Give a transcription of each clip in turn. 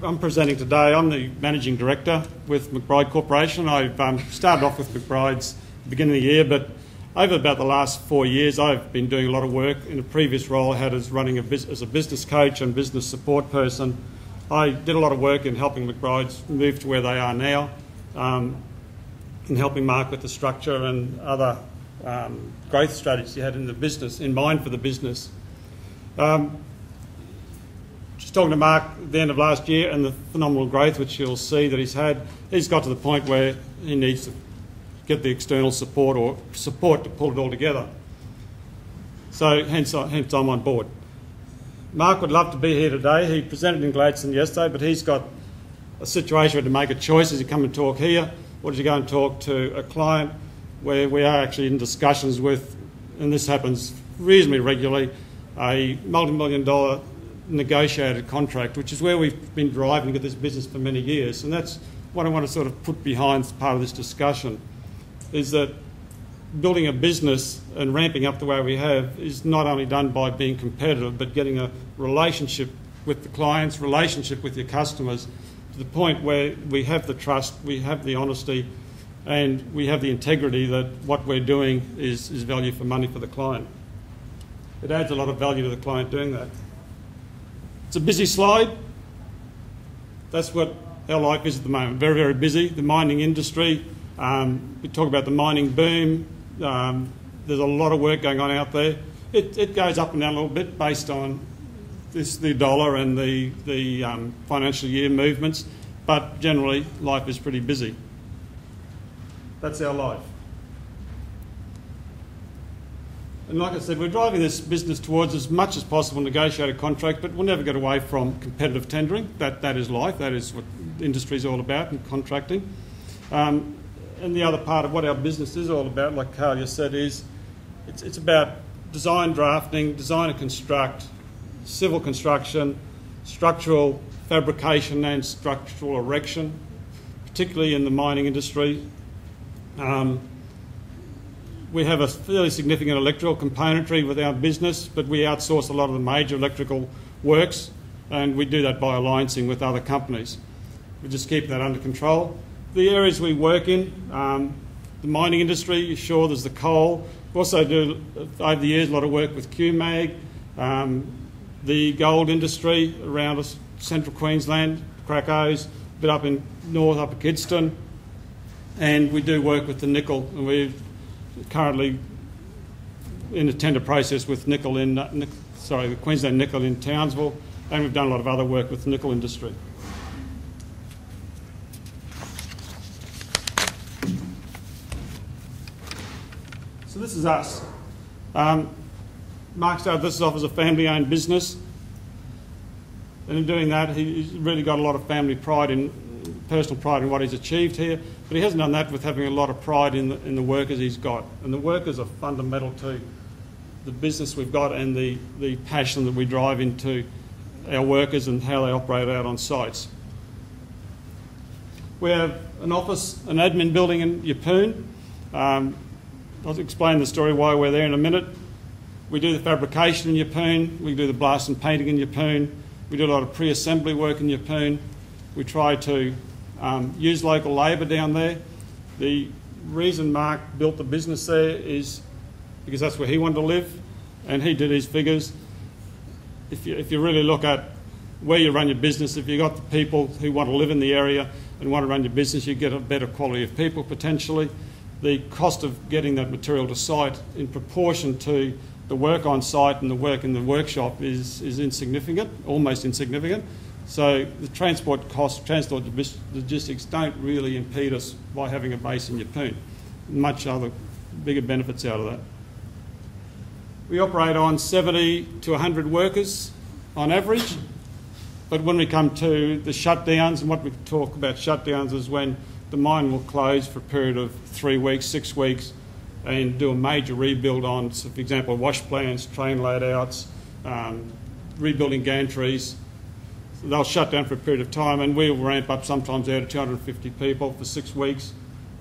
I'm presenting today. I'm the Managing Director with McBryde Corporation. I've started off with McBryde's at the beginning of the year, but over about the last 4 years I've been doing a lot of work. In a previous role I had as running as a business coach and business support person. I did a lot of work in helping McBryde move to where they are now, in helping Mark with the structure and other growth strategies he had in the business, in mind for the business. Just talking to Mark at the end of last year and the phenomenal growth which you'll see that he's had, he's got to the point where he needs to get the external support to pull it all together. So hence I'm on board. Mark would love to be here today. He presented in Gladstone yesterday, but he's got a situation where to make a choice. Does he come and talk here, or does he go and talk to a client where we are actually in discussions with, and this happens reasonably regularly, a multi-million-dollar negotiated contract, which is where we've been driving to get this business for many years. And that's what I want to sort of put behind part of this discussion, is that building a business and ramping up the way we have is not only done by being competitive, but getting a relationship with the clients, relationship with your customers, to the point where we have the trust, we have the honesty, and we have the integrity that what we're doing is value for money for the client. It adds a lot of value to the client doing that. It's a busy slide. That's what our life is at the moment. Very, very busy. The mining industry, we talk about the mining boom. There's a lot of work going on out there. It goes up and down a little bit based on the dollar and the financial year movements, but generally life is pretty busy. That's our life. And like I said, we're driving this business towards as much as possible negotiated contract, but we'll never get away from competitive tendering. That is life. That is what the industry is all about in contracting. And the other part of what our business is all about, like Carl just said, is it's about design drafting, design and construct, civil construction, structural fabrication and structural erection, particularly in the mining industry. We have a fairly significant electrical componentry with our business, but we outsource a lot of the major electrical works, and we do that by alliancing with other companies. We just keep that under control. The areas we work in, the mining industry, sure, there's the coal. We also do, over the years, a lot of work with QMag, the gold industry around us, central Queensland, Craco's, a bit up in north, up at Kidston, and we do work with the nickel, and we're currently in a tender process with nickel in, the Queensland Nickel in Townsville, and we've done a lot of other work with the nickel industry. So this is us. Mark started this off as a family-owned business, and in doing that he's really got a lot of family pride in, personal pride in what he's achieved here, but he hasn't done that with having a lot of pride in the workers he's got. And the workers are fundamental to the business we've got and the passion that we drive into our workers and how they operate out on sites. We have an office, an admin building in Yeppoon. I'll explain the story why we're there in a minute. We do the fabrication in Yeppoon, we do the blast and painting in Yeppoon, we do a lot of pre-assembly work in Yeppoon. We try to use local labour down there. The reason Mark built the business there is because that's where he wanted to live, and he did his figures. If you really look at where you run your business, if you've got the people who want to live in the area and want to run your business, you get a better quality of people potentially. The cost of getting that material to site in proportion to the work on site and the work in the workshop is insignificant, almost insignificant. So the transport costs, transport logistics don't really impede us by having a base in Yeppoon. Much other bigger benefits out of that. We operate on 70 to 100 workers on average, but when we come to the shutdowns, and what we talk about shutdowns is when the mine will close for a period of 3 weeks, 6 weeks, and do a major rebuild on, so for example, wash plants, train laid-outs, rebuilding gantries. So they'll shut down for a period of time, and we'll ramp up sometimes out of 250 people for 6 weeks,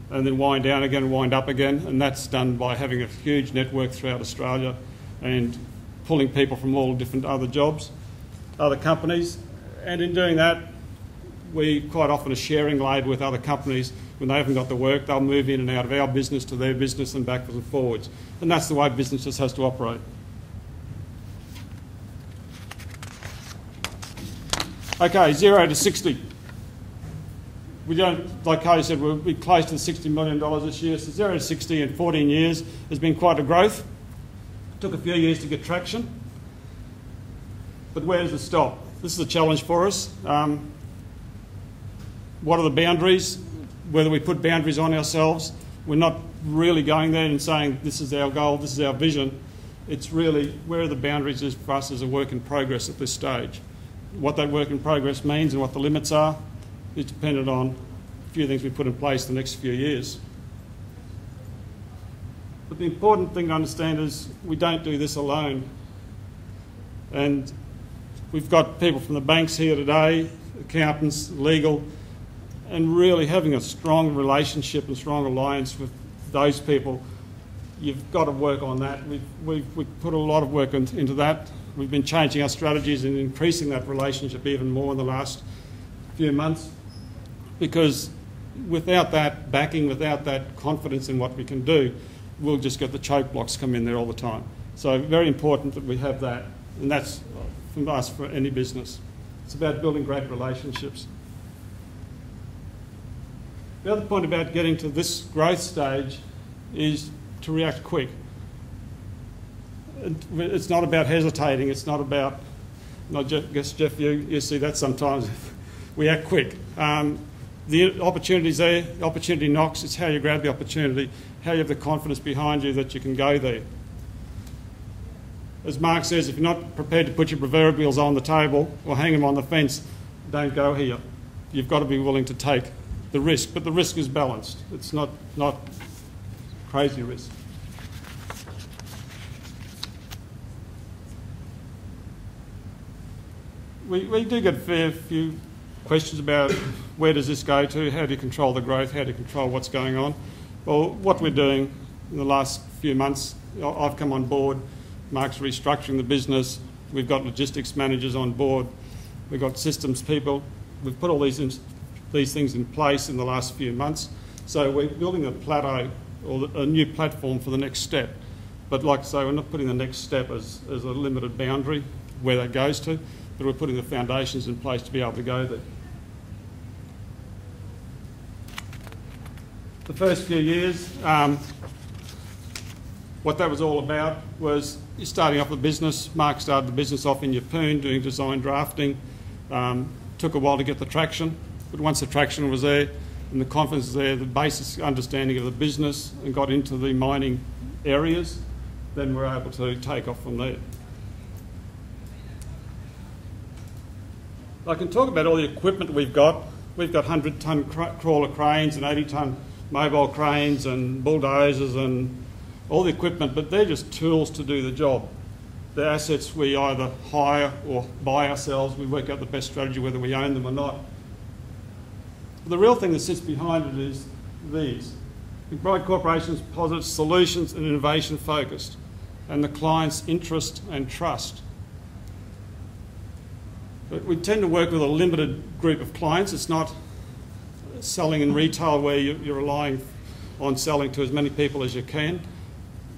and then wind down again and wind up again, and that's done by having a huge network throughout Australia and pulling people from all different other jobs, other companies, and in doing that, we quite often are sharing labour with other companies. When they haven't got the work, they'll move in and out of our business to their business and backwards and forwards. And that's the way business just has to operate. Okay, 0 to 60. We don't, like Kay said, we'll be close to $60 million this year. So 0 to 60 in 14 years has been quite a growth. It took a few years to get traction. But where does it stop? This is a challenge for us. What are the boundaries? Whether we put boundaries on ourselves, we're not really going there and saying this is our goal, this is our vision. It's really where are the boundaries is for us as a work in progress at this stage. What that work in progress means and what the limits are is dependent on a few things we put in place the next few years. But the important thing to understand is we don't do this alone. And we've got people from the banks here today, accountants, legal, and really having a strong relationship and strong alliance with those people. You've got to work on that. We've put a lot of work into that. We've been changing our strategies and increasing that relationship even more in the last few months, because without that backing, without that confidence in what we can do, we'll just get the choke blocks come in there all the time. So very important that we have that, and that's from us for any business. It's about building great relationships. The other point about getting to this growth stage is to react quick. It's not about hesitating, it's not about, I guess Jeff, you see that sometimes, we act quick. The opportunity's there, the opportunity knocks, it's how you grab the opportunity, how you have the confidence behind you that you can go there. As Mark says, if you're not prepared to put your proverbials on the table or hang them on the fence, don't go here. You've got to be willing to take the risk, but the risk is balanced. It's not crazy risk. We do get a fair few questions about where does this go to, how do you control the growth, how do you control what's going on. Well, what we're doing in the last few months, I've come on board, Mark's restructuring the business, we've got logistics managers on board, we've got systems people, we've put all these things in place in the last few months. So we're building a plateau or a new platform for the next step. But like I say, we're not putting the next step as a limited boundary where that goes to, but we're putting the foundations in place to be able to go there. The first few years, what that was all about was you're starting off a business. Mark started the business off in Yeppoon doing design drafting. Took a while to get the traction, but once the traction was there and the confidence was there, the basic understanding of the business, and got into the mining areas, then we're able to take off from there. I can talk about all the equipment we've got. We've got 100-tonne crawler cranes and 80-tonne mobile cranes and bulldozers and all the equipment, but they're just tools to do the job. The assets we either hire or buy ourselves. We work out the best strategy whether we own them or not. But the real thing that sits behind it is these. McBryde Corporation's positive solutions and innovation focused, and the client's interest and trust. But we tend to work with a limited group of clients. It's not selling in retail where you're relying on selling to as many people as you can.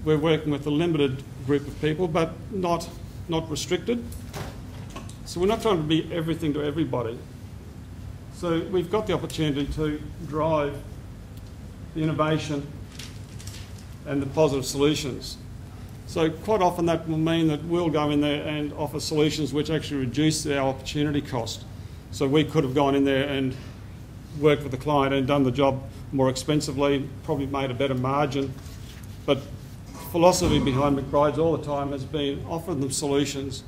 We're working with a limited group of people, but not restricted. So we're not trying to be everything to everybody. So we've got the opportunity to drive the innovation and the positive solutions. So quite often that will mean that we'll go in there and offer solutions which actually reduce our opportunity cost. So we could have gone in there and worked with the client and done the job more expensively, probably made a better margin. But philosophy behind McBryde's all the time has been offer them solutions,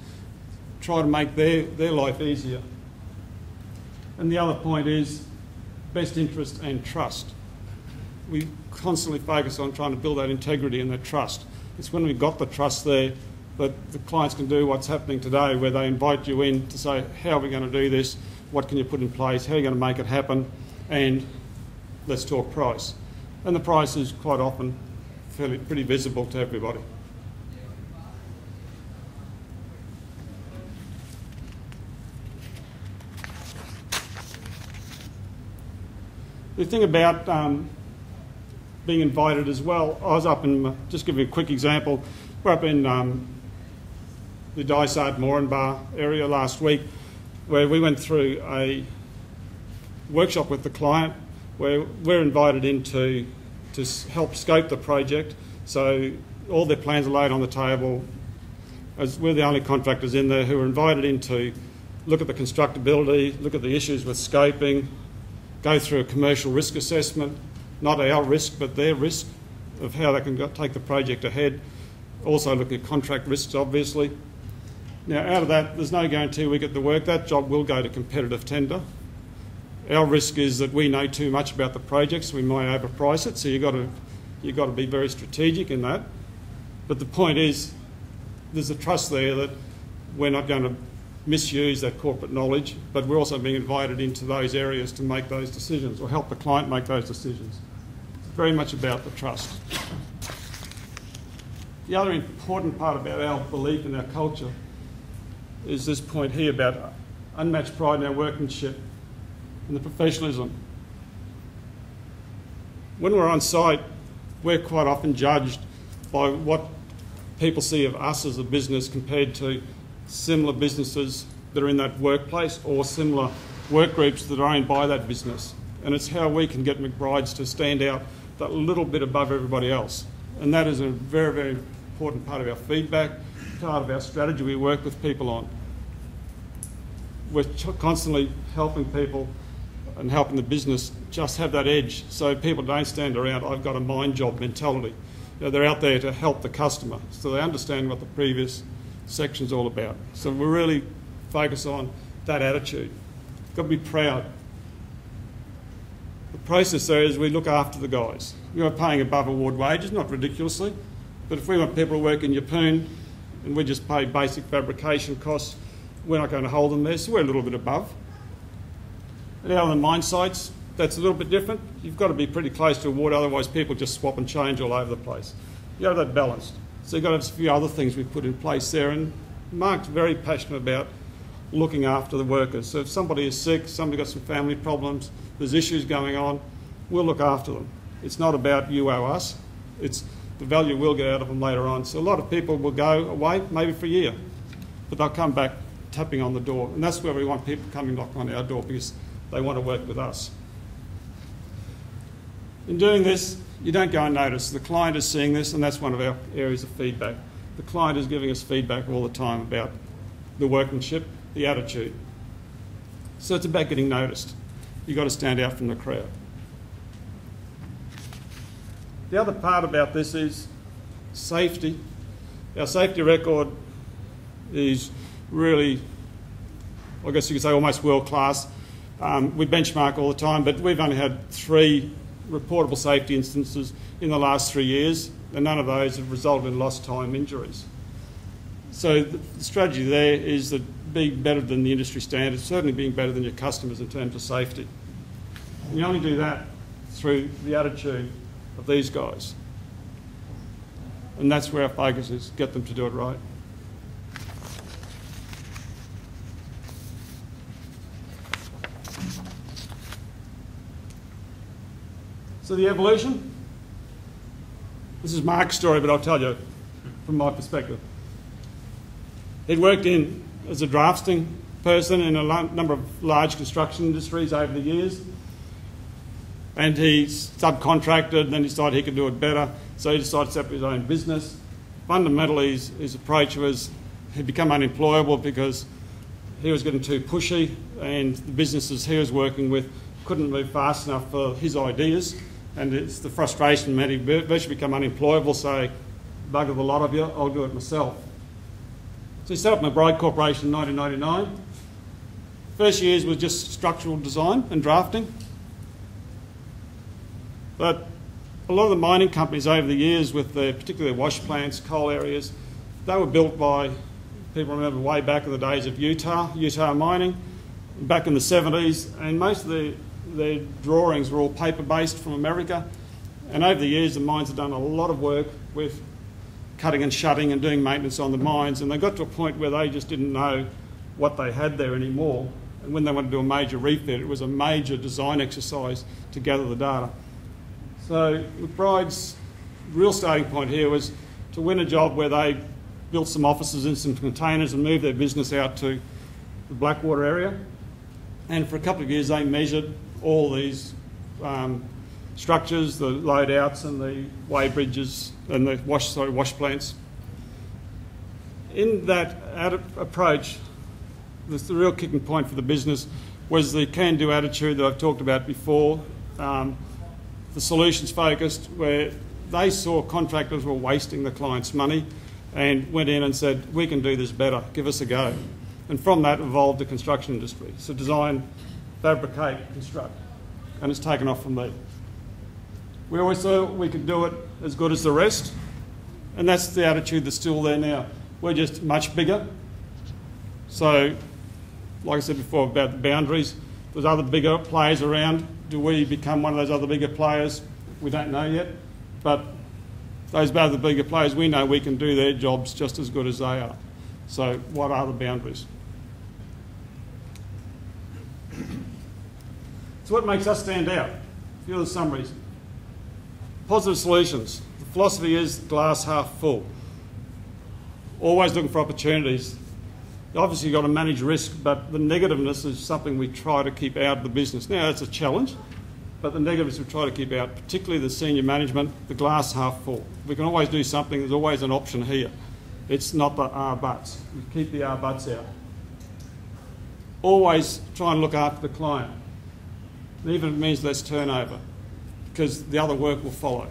try to make their life easier. And the other point is best interest and trust. We constantly focus on trying to build that integrity and that trust. It's when we've got the trust there that the clients can do what's happening today, where they invite you in to say, how are we going to do this? What can you put in place? How are you going to make it happen? And let's talk price. And the price is quite often pretty visible to everybody. The thing about being invited as well, I was up in, just give you a quick example, we're up in the Dysart Moranbah area last week, where we went through a workshop with the client where we're invited in to help scope the project. So all their plans are laid on the table, as we're the only contractors in there who are invited in to look at the constructability, look at the issues with scoping, go through a commercial risk assessment, not our risk but their risk of how they can take the project ahead. Also looking at contract risks, obviously. Now, out of that, there's no guarantee we get the work. That job will go to competitive tender. Our risk is that we know too much about the project, so we might overprice it. So you've got to be very strategic in that. But the point is, there's a trust there that we're not going to misuse that corporate knowledge, but we're also being invited into those areas to make those decisions or help the client make those decisions. It's very much about the trust. The other important part about our belief in our culture is this point here about unmatched pride in our workmanship and the professionalism. When we're on site, we're quite often judged by what people see of us as a business compared to similar businesses that are in that workplace or similar work groups that are owned by that business. And it's how we can get McBrydes to stand out that little bit above everybody else. And that is a very, very important part of our feedback, part of our strategy we work with people on. We're constantly helping people and helping the business just have that edge so people don't stand around, I've got a mind job mentality. You know, they're out there to help the customer, so they understand what the previous section's all about. So we really focus on that attitude. You've got to be proud. The process there is we look after the guys. We are paying above award wages, not ridiculously, but if we want people to work in Yeppoon and we just pay basic fabrication costs, we're not going to hold them there, so we're a little bit above. And out on the mine sites, that's a little bit different. You've got to be pretty close to award, otherwise people just swap and change all over the place. You have that balanced. So you've got to have a few other things we've put in place there, and Mark's very passionate about looking after the workers. So if somebody is sick, somebody got some family problems, there's issues going on, we'll look after them. It's not about you owe us, it's the value we'll get out of them later on. So a lot of people will go away, maybe for a year, but they'll come back tapping on the door, and that's where we want people coming knocking on our door because they want to work with us. In doing this, you don't go unnoticed. The client is seeing this, and that's one of our areas of feedback. The client is giving us feedback all the time about the workmanship, the attitude. So it's about getting noticed. You've got to stand out from the crowd. The other part about this is safety. Our safety record is really, I guess you could say, almost world class. We benchmark all the time, but we've only had 3 reportable safety instances in the last 3 years, and none of those have resulted in lost time injuries. So the strategy there is that being better than the industry standards, certainly being better than your customers in terms of safety. And you only do that through the attitude of these guys. And that's where our focus is, get them to do it right. So the evolution, this is Mark's story, but I'll tell you from my perspective. He'd worked as a drafting person in a number of large construction industries over the years, and he subcontracted, and then he decided he could do it better, so he decided to set up his own business. Fundamentally, his approach was he'd become unemployable because he was getting too pushy, and the businesses he was working with couldn't move fast enough for his ideas. And it's the frustration meant he virtually become unemployable, so bugger the lot of you, I'll do it myself. So he set up McBryde Corporation in 1999. First years was just structural design and drafting. But a lot of the mining companies over the years, with particularly their wash plants, coal areas, they were built by, people remember way back in the days of Utah mining, back in the 70s, and most of their drawings were all paper-based from America. And over the years, the mines have done a lot of work with cutting and shutting and doing maintenance on the mines, and they got to a point where they just didn't know what they had there anymore. And when they want to do a major refit, it was a major design exercise to gather the data. So McBryde's real starting point here was to win a job where they built some offices in some containers and moved their business out to the Blackwater area. And for a couple of years they measured all these structures, the load-outs and the weigh bridges and the wash plants. In that approach, the real kicking point for the business was the can-do attitude that I've talked about before, the solutions focused, where they saw contractors were wasting the client's money and went in and said, we can do this better, give us a go. And from that evolved the construction industry. So design, fabricate, construct. And it's taken off from there. We always thought we could do it as good as the rest, and that's the attitude that's still there now. We're just much bigger. So, like I said before about the boundaries, there's other bigger players around. Do we become one of those other bigger players? We don't know yet. But those other bigger players, we know we can do their jobs just as good as they are. So what are the boundaries? So what makes us stand out? A few of the summaries. Positive solutions. The philosophy is glass half full. Always looking for opportunities. Obviously, you've got to manage risk, but the negativeness is something we try to keep out of the business. Now, it's a challenge, but the negatives we try to keep out, particularly the senior management, the glass half full. We can always do something. There's always an option here. It's not the buts. We keep the buts out. Always try and look after the client, and even if it means less turnover, because the other work will follow.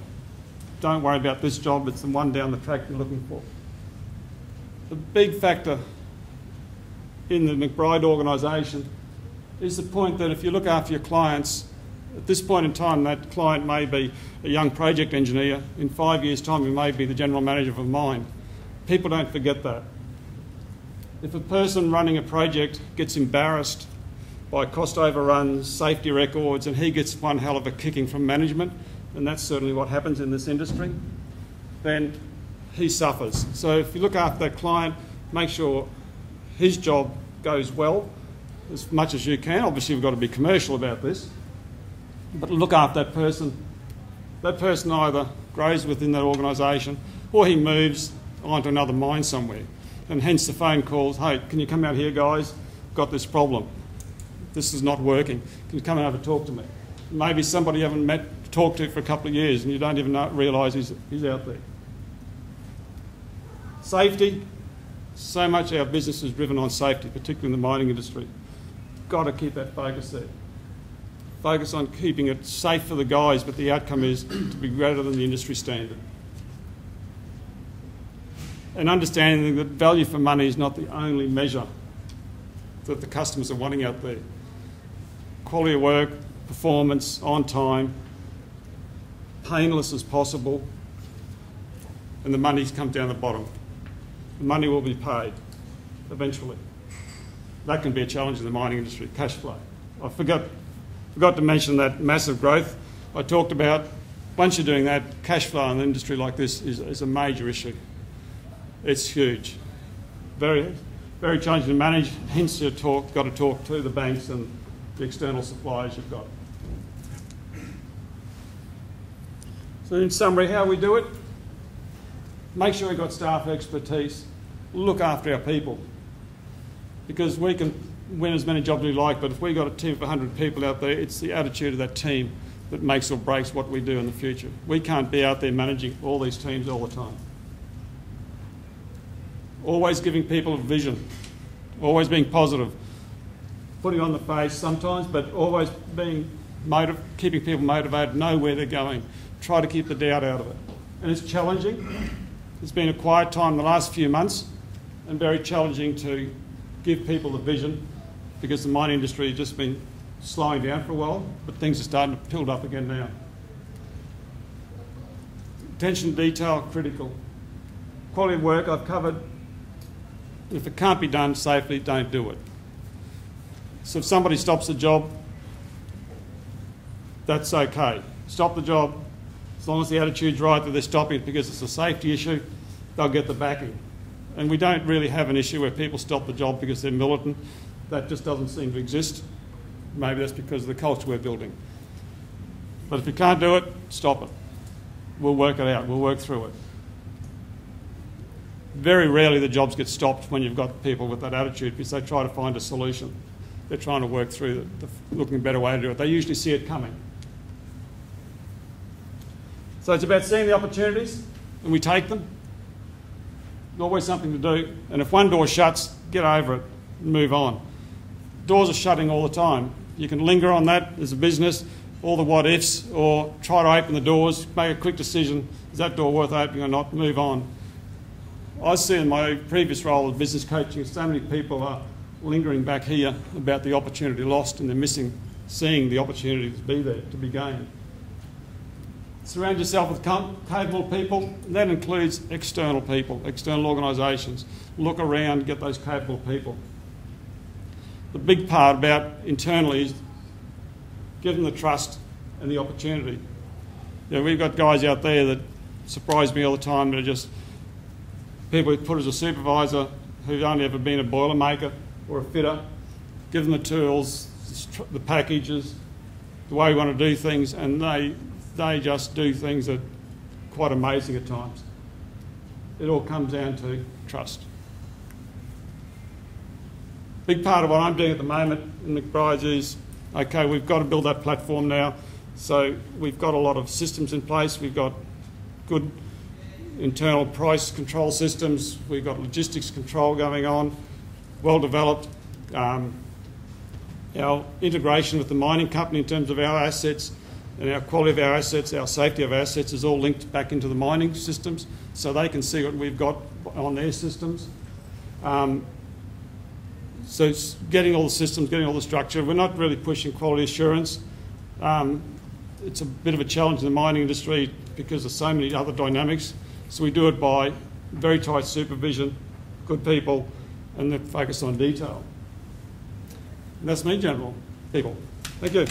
Don't worry about this job. It's the one down the track you're looking for. The big factor in the McBryde organisation is the point that if you look after your clients, at this point in time that client may be a young project engineer. In 5 years' time he may be the general manager of a mine. People don't forget that. If a person running a project gets embarrassed by cost overruns, safety records, and he gets one hell of a kicking from management, and that's certainly what happens in this industry, then he suffers. So if you look after that client, make sure his job goes well as much as you can. Obviously, we've got to be commercial about this, but look after that person. That person either grows within that organisation or he moves onto another mine somewhere. And hence the phone calls, hey, can you come out here, guys? Got this problem. This is not working. Can you come over and talk to me? Maybe somebody you haven't talked to for a couple of years and you don't even realise he's out there. Safety. So much of our business is driven on safety, particularly in the mining industry. Got to keep that focus there. Focus on keeping it safe for the guys, but the outcome is to be greater than the industry standard. And understanding that value for money is not the only measure that the customers are wanting out there. Quality of work, performance, on time, painless as possible, and the money's come down the bottom. The money will be paid eventually. That can be a challenge in the mining industry, cash flow. I forgot to mention that massive growth I talked about. Once you're doing that, cash flow in an industry like this is a major issue. It's huge. Very, very challenging to manage, hence you've got to talk to the banks and the external suppliers you've got. So in summary, how we do it? Make sure we've got staff expertise, look after our people, because we can win as many jobs as we like, but if we've got a team of 100 people out there, it's the attitude of that team that makes or breaks what we do in the future. We can't be out there managing all these teams all the time. Always giving people a vision, always being positive, putting on the face sometimes, but always being keeping people motivated, know where they're going, try to keep the doubt out of it. And it's challenging. It's been a quiet time the last few months and very challenging to give people the vision because the mining industry has just been slowing down for a while, but things are starting to build up again now. Attention to detail, critical. Quality of work, I've covered. If it can't be done safely, don't do it. So if somebody stops the job, that's okay. Stop the job. As long as the attitude's right that they're stopping it because it's a safety issue, they'll get the backing. And we don't really have an issue where people stop the job because they're militant. That just doesn't seem to exist. Maybe that's because of the culture we're building. But if you can't do it, stop it. We'll work it out. We'll work through it. Very rarely the jobs get stopped when you've got people with that attitude, because they try to find a solution. They're trying to work through looking a better way to do it. They usually see it coming. So it's about seeing the opportunities, and we take them. There's always something to do. And if one door shuts, get over it and move on. Doors are shutting all the time. You can linger on that as a business, all the what ifs, or try to open the doors, make a quick decision, is that door worth opening or not, move on. I see in my previous role of business coaching, so many people are lingering back here about the opportunity lost, and they're missing seeing the opportunity to be there, to be gained. Surround yourself with capable people, and that includes external people, external organisations. Look around, get those capable people. The big part about internally is give them the trust and the opportunity. You know, we've got guys out there that surprise me all the time that are just people who put as a supervisor who've only ever been a boiler maker or a fitter. Give them the tools, the packages, the way we want to do things, and they just do things that are quite amazing at times. It all comes down to trust. Big part of what I'm doing at the moment in McBryde is, okay, we've got to build that platform now. So we've got a lot of systems in place. We've got good internal price control systems. We've got logistics control going on, well developed. Our integration with the mining company in terms of our assets and our quality of our assets, our safety of our assets is all linked back into the mining systems, so they can see what we've got on their systems. So it's getting all the systems, getting all the structure. We're not really pushing quality assurance. It's a bit of a challenge in the mining industry because of so many other dynamics. So we do it by very tight supervision, good people, and then focus on detail. And that's me, General. People. Thank you.